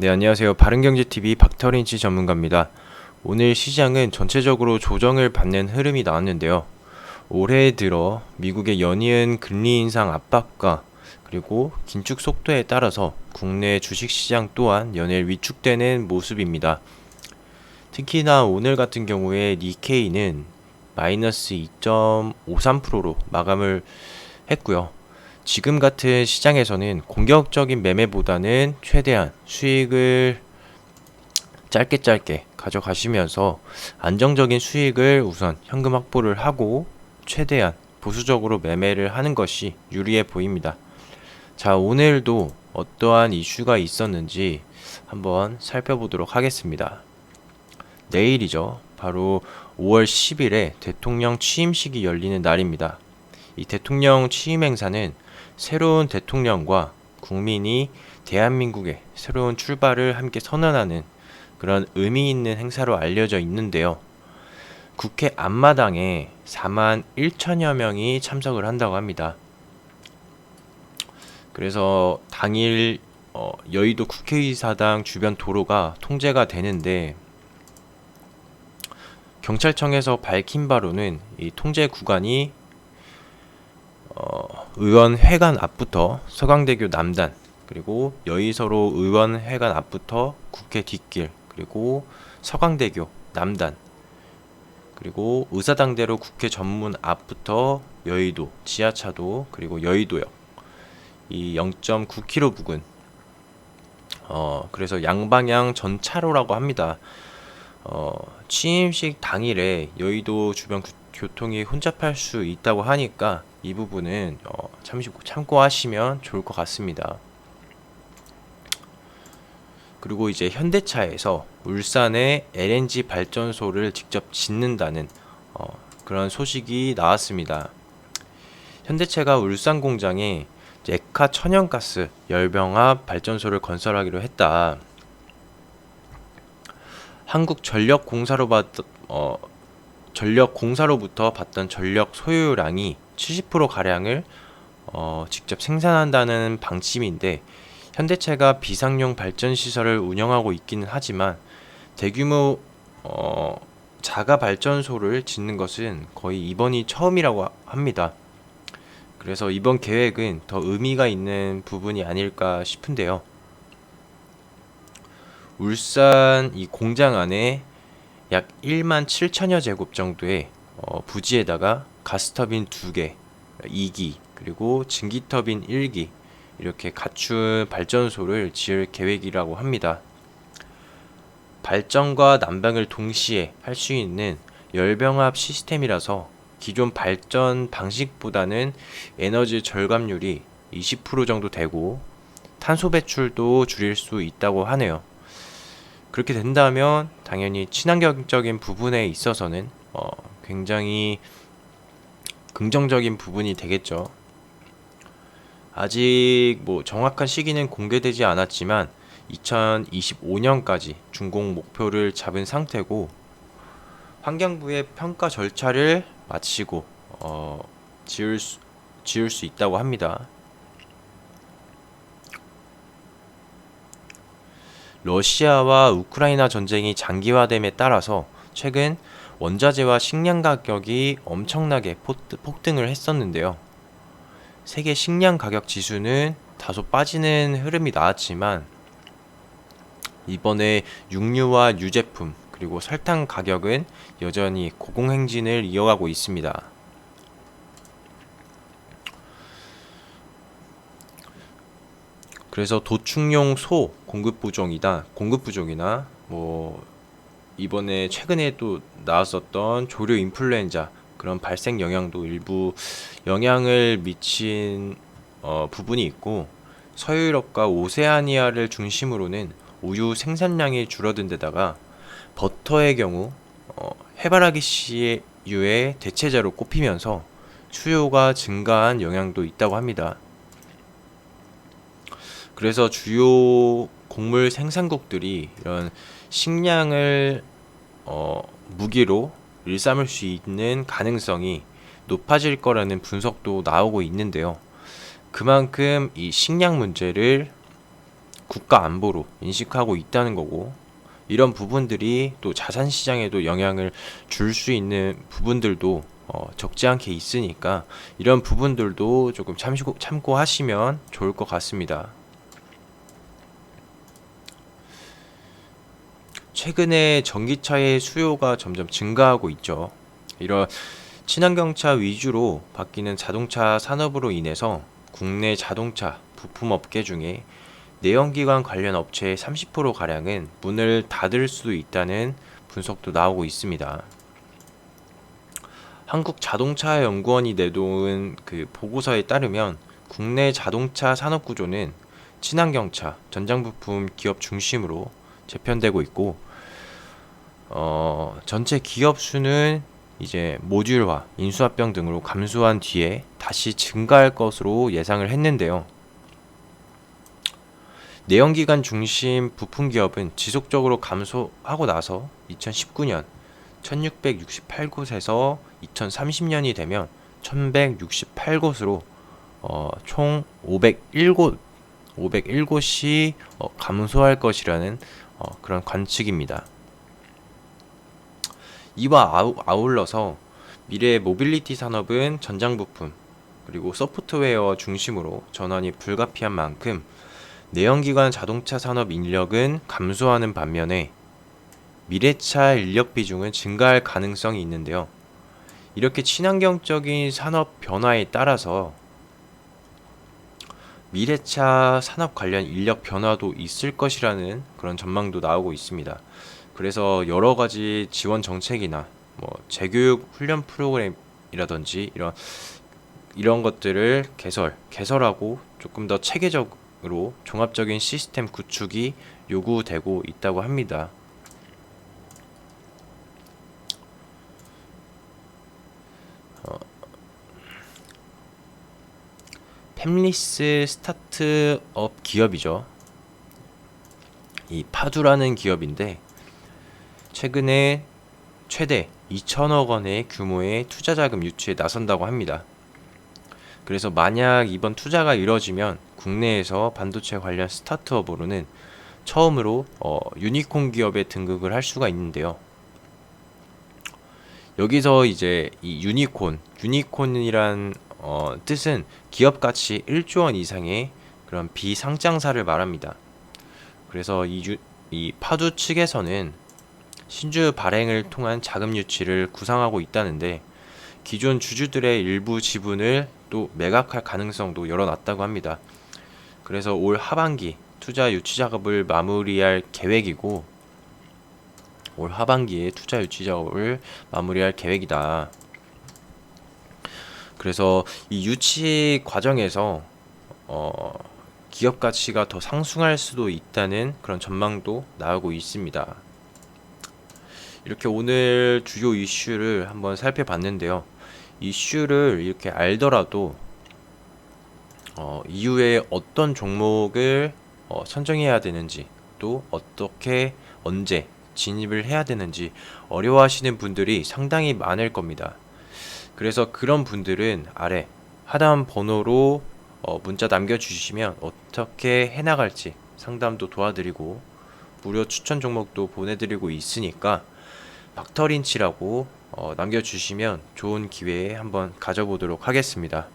네, 안녕하세요. 바른경제TV 박터린치 전문가입니다. 오늘 시장은 전체적으로 조정을 받는 흐름이 나왔는데요. 올해 들어 미국의 연이은 금리 인상 압박과 그리고 긴축 속도에 따라서 국내 주식시장 또한 연일 위축되는 모습입니다. 특히나 오늘 같은 경우에 니케이는 마이너스 2.53%로 마감을 했고요. 지금 같은 시장에서는 공격적인 매매보다는 최대한 수익을 짧게 가져가시면서 안정적인 수익을 우선 현금 확보를 하고 최대한 보수적으로 매매를 하는 것이 유리해 보입니다. 자, 오늘도 어떠한 이슈가 있었는지 한번 살펴보도록 하겠습니다. 내일이죠. 바로 5월 10일에 대통령 취임식이 열리는 날입니다. 이 대통령 취임 행사는 새로운 대통령과 국민이 대한민국의 새로운 출발을 함께 선언하는 그런 의미 있는 행사로 알려져 있는데요. 국회 앞마당에 4만 1천여 명이 참석을 한다고 합니다. 그래서 당일 여의도 국회의사당 주변 도로가 통제가 되는데 경찰청에서 밝힌 바로는 이 통제 구간이 의원회관 앞부터 서강대교 남단, 그리고 여의서로 의원회관 앞부터 국회 뒷길, 그리고 서강대교 남단, 그리고 의사당대로 국회 전문 앞부터 여의도 지하차도, 그리고 여의도역 이 0.9km 부근, 그래서 양방향 전차로라고 합니다. 취임식 당일에 여의도 주변 교통이 혼잡할 수 있다고 하니까 이 부분은 잠시 참고하시면 좋을 것 같습니다. 그리고 이제 현대차에서 울산에 LNG 발전소를 직접 짓는다는 그런 소식이 나왔습니다. 현대차가 울산 공장에 액화 천연가스 열병합 발전소를 건설하기로 했다. 전력공사로부터 받던 전력 소요량이 70% 가량을 직접 생산한다는 방침인데, 현대차가 비상용 발전 시설을 운영하고 있기는 하지만 대규모 자가 발전소를 짓는 것은 거의 이번이 처음이라고 합니다. 그래서 이번 계획은 더 의미가 있는 부분이 아닐까 싶은데요. 울산 이 공장 안에 약 1만 7천여 제곱 정도의 부지에다가 가스터빈 2개, 2기, 그리고 증기터빈 1기 이렇게 갖춘 발전소를 지을 계획이라고 합니다. 발전과 난방을 동시에 할 수 있는 열병합 시스템이라서 기존 발전 방식보다는 에너지 절감률이 20% 정도 되고 탄소 배출도 줄일 수 있다고 하네요. 그렇게 된다면 당연히 친환경적인 부분에 있어서는 굉장히 긍정적인 부분이 되겠죠. 아직 뭐 정확한 시기는 공개되지 않았지만 2025년까지 준공 목표를 잡은 상태고, 환경부의 평가 절차를 마치고 지을 수 있다고 합니다. 러시아와 우크라이나 전쟁이 장기화됨에 따라서 최근 원자재와 식량 가격이 엄청나게 폭등을 했었는데요. 세계 식량 가격 지수는 다소 빠지는 흐름이 나왔지만 이번에 육류와 유제품 그리고 설탕 가격은 여전히 고공행진을 이어가고 있습니다. 그래서 도축용 소 공급 부족이나 뭐 이번에 최근에 또 나왔었던 조류 인플루엔자 그런 발생 영향도 일부 영향을 미친 부분이 있고, 서유럽과 오세아니아를 중심으로는 우유 생산량이 줄어든 데다가 버터의 경우 해바라기 씨유의 대체제로 꼽히면서 수요가 증가한 영향도 있다고 합니다. 그래서 주요 곡물 생산국들이 이런 식량을 무기로 일삼을 수 있는 가능성이 높아질 거라는 분석도 나오고 있는데요. 그만큼 이 식량 문제를 국가 안보로 인식하고 있다는 거고, 이런 부분들이 또 자산 시장에도 영향을 줄 수 있는 부분들도 적지 않게 있으니까 이런 부분들도 조금 참고하시면 좋을 것 같습니다. 최근에 전기차의 수요가 점점 증가하고 있죠. 이런 친환경차 위주로 바뀌는 자동차 산업으로 인해서 국내 자동차 부품업계 중에 내연기관 관련 업체의 30%가량은 문을 닫을 수도 있다는 분석도 나오고 있습니다. 한국자동차연구원이 내놓은 그 보고서에 따르면 국내 자동차 산업 구조는 친환경차, 전장부품 기업 중심으로 재편되고 있고, 전체 기업 수는 이제 모듈화, 인수합병 등으로 감소한 뒤에 다시 증가할 것으로 예상을 했는데요. 내연기관 중심 부품 기업은 지속적으로 감소하고 나서 2019년 1668곳에서 2030년이 되면 1168곳으로 총 501곳이 감소할 것이라는 그런 관측입니다. 이와 아울러서 미래의 모빌리티 산업은 전장 부품 그리고 소프트웨어 중심으로 전환이 불가피한 만큼 내연기관 자동차 산업 인력은 감소하는 반면에 미래차 인력 비중은 증가할 가능성이 있는데요. 이렇게 친환경적인 산업 변화에 따라서 미래차 산업 관련 인력 변화도 있을 것이라는 그런 전망도 나오고 있습니다. 그래서 여러 가지 지원 정책이나 뭐 재교육 훈련 프로그램이라든지 이런 것들을 개설하고 조금 더 체계적으로 종합적인 시스템 구축이 요구되고 있다고 합니다. 팹리스 스타트업 기업이죠. 이 파두라는 기업인데 최근에 최대 2천억 원의 규모의 투자 자금 유치에 나선다고 합니다. 그래서 만약 이번 투자가 이뤄지면 국내에서 반도체 관련 스타트업으로는 처음으로 유니콘 기업에 등극을 할 수가 있는데요. 여기서 이제 이 유니콘이란 뜻은 기업 가치 1조 원 이상의 그런 비상장사를 말합니다. 그래서 이 파두 측에서는 신주 발행을 통한 자금 유치를 구상하고 있다는데 기존 주주들의 일부 지분을 또 매각할 가능성도 열어놨다고 합니다. 그래서 올 하반기 투자 유치 작업을 마무리할 계획이고 올 하반기에 투자 유치 작업을 마무리할 계획이다. 그래서 이 유치 과정에서 기업 가치가 더 상승할 수도 있다는 그런 전망도 나오고 있습니다. 이렇게 오늘 주요 이슈를 한번 살펴봤는데요. 이슈를 이렇게 알더라도 이후에 어떤 종목을 선정해야 되는지 또 어떻게 언제 진입을 해야 되는지 어려워하시는 분들이 상당히 많을 겁니다. 그래서 그런 분들은 아래 하단 번호로 문자 남겨주시면 어떻게 해나갈지 상담도 도와드리고 무료 추천 종목도 보내드리고 있으니까 닥터린치라고 남겨주시면 좋은 기회에 한번 가져보도록 하겠습니다.